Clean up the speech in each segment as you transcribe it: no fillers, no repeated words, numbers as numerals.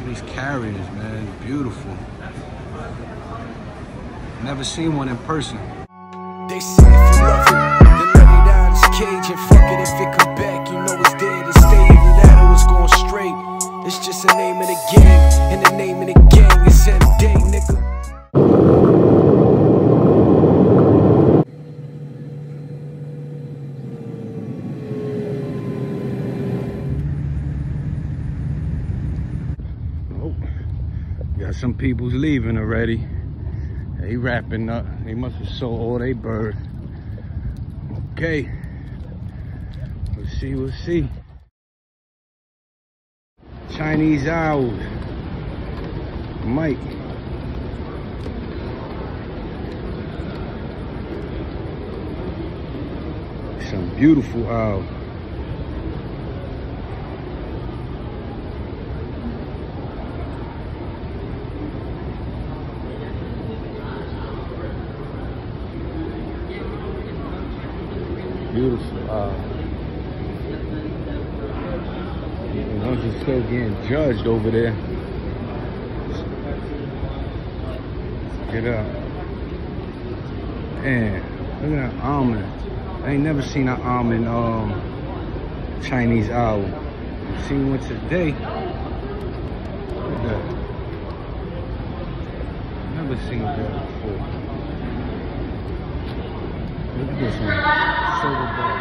These carriers, man, beautiful. Never seen one in person. They say if you love it, then let it out of its cage and fuck it if it come back. You know it's there to stay. Either that or it's going straight. It's just the name of the game, and the name of the gang is MDAY, nigga. Got some people's leaving already. They wrapping up. They must have sold all they bird. Okay. We'll see. Chinese owls. Mike. Some beautiful owls. Beautiful. Ones are still getting judged over there. Get up. Man, look at that almond. I ain't never seen an almond Chinese owl. I've seen one today. Look at that. Never seen that before. Look at this one. Silver ball.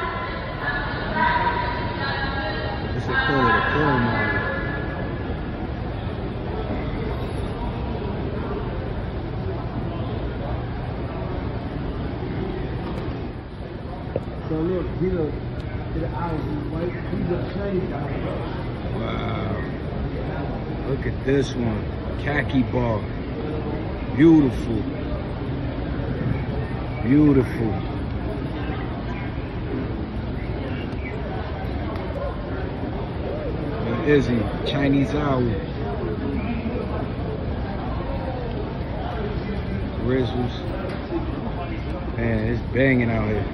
It's a color, the coral model. So look, these are the owls, right? These are Chinese owls. Wow. Look at this one. Khaki ball. Beautiful. Beautiful. Is he? Chinese owl. Grizzles. Man, it's banging out here.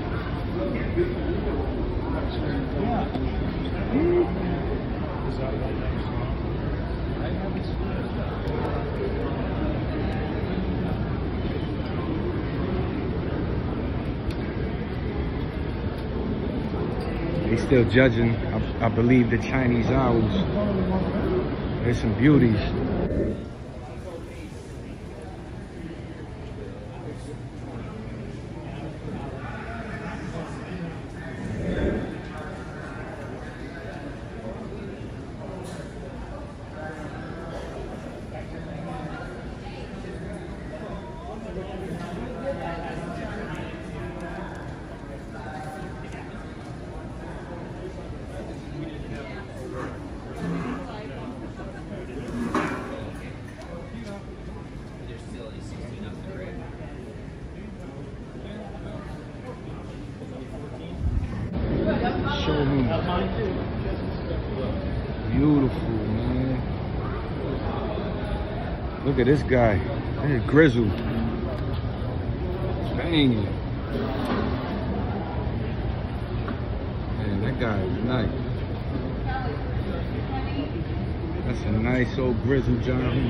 They still judging, I believe, the Chinese owls. There's some beauties. Beautiful, man. Look at this guy. This is Grizzle. Banging. Man, that guy is nice. That's a nice old Grizzle John.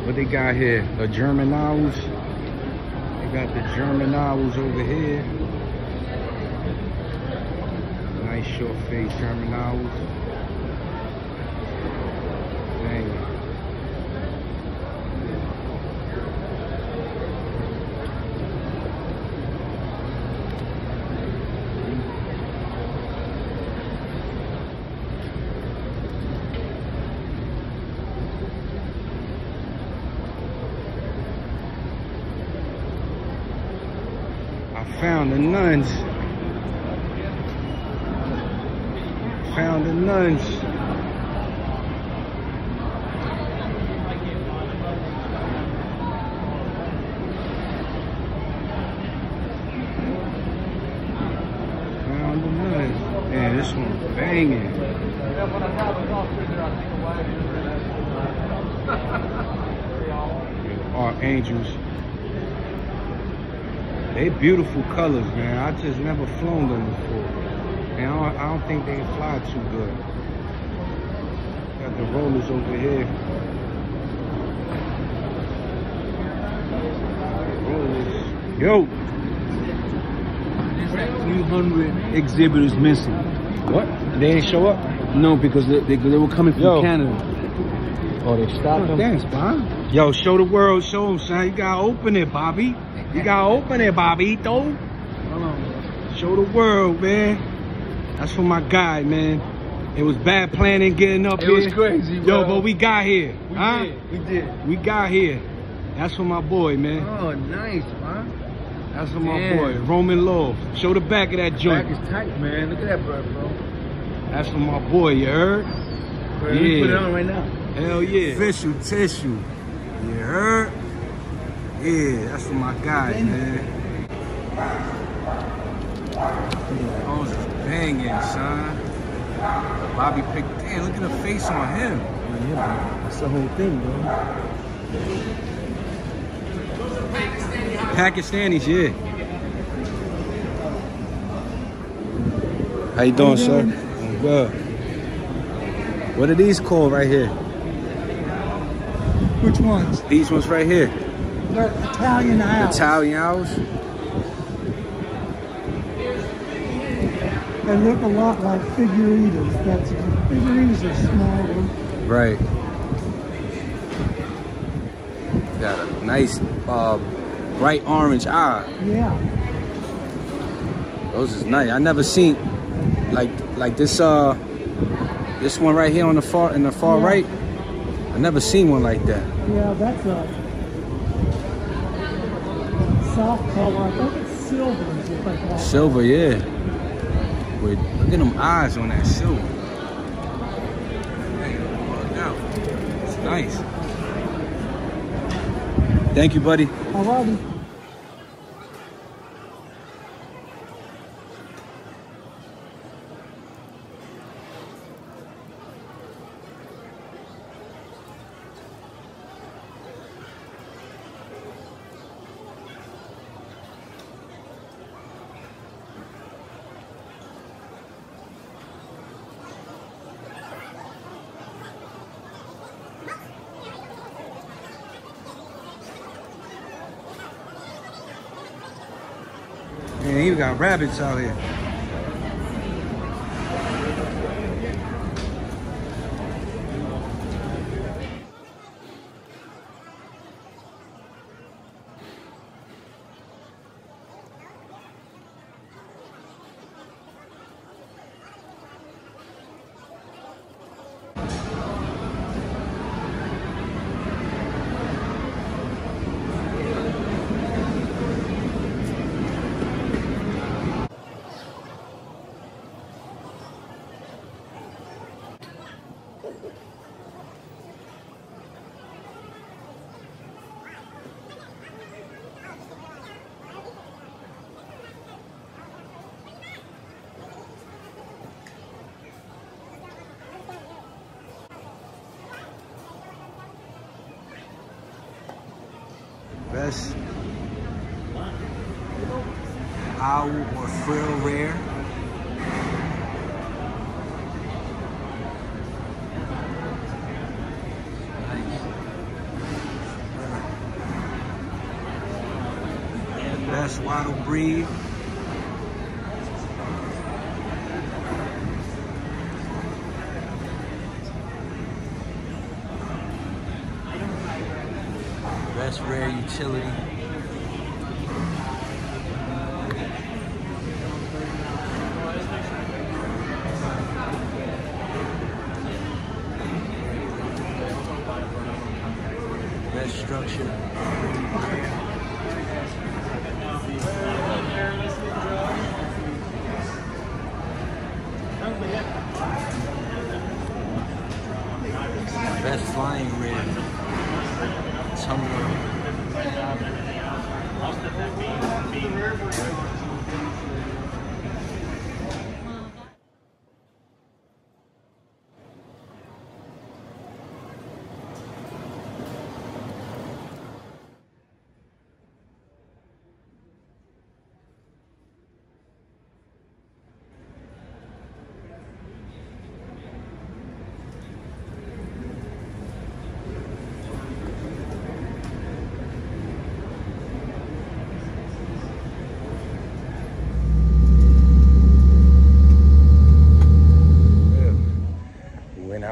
What they got here? The German owls. They got the German owls over here. Nice short face German owls. Dang. I found the nuns. Found the nuns. Found the nuns. Man, this one banging. Archangels. They beautiful colors, man. I just never flown them before. And I don't think they fly too good. the rollers over here. Rollers. Yo! There's like 300 exhibitors missing. What? They ain't show up? No, because they were coming from Canada. Oh, they stopped them? Thanks, Bob. Yo, show the world, show them, son. You gotta open it, Bobby. You gotta open it, Bobito. Hold on. Show the world, man. That's for my guy, man. It was bad planning getting up here. It was crazy, bro. Yo, but we got here. We did. We got here. That's for my boy, man. Oh, nice, man. That's for my boy, Roman Loaf. Show the back of that joint. Back is tight, man. Look at that, bro. That's for my boy, you heard? Bro, let me put it on right now. Hell yeah. Official tissue. You heard? Yeah, that's for my guy, man. Those is banging, son. Bobby picked, damn, look at the face on him. Yeah, bro. That's the whole thing, bro. Pakistanis, yeah. How you doing, sir? I'm well. What are these called right here? Which ones? These ones right here. They're Italian owls. Italian owls? They look a lot like figuritas. Figuritas are smaller. Right. Got a nice bright orange eye. Yeah. Those is nice. I never seen like this this one right here on the far right. I never seen one like that. Yeah, that's a soft color. I think it's silver is what they call it. Silver, yeah. Wait, look at them eyes on that silver. It's nice. Thank you, buddy. Alrighty. Man, you got rabbits out here. Best owl or frill rare. Best wattle breed. Best rare utility. Best structure. Best flying rare. Tumbler.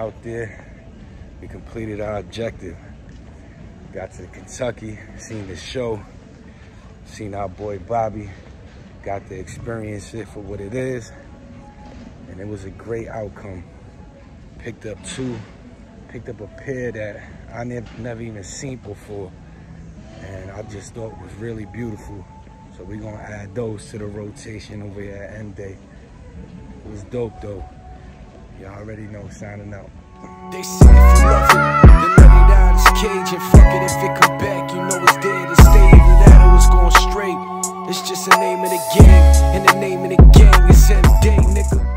out there. We completed our objective. Got to Kentucky, seen the show, seen our boy Bobby, got to experience it for what it is, and it was a great outcome. Picked up a pair that I never even seen before, and I just thought was really beautiful. So we're gonna add those to the rotation over here at MDAY. It was dope though. Y'all already know, signing out. They say if you love it, then let it out of this cage and fuck it if it come back. You know it's there to stay. Either that or it's going straight. It's just the name of the game, and the name of the gang is MDAY, nigga.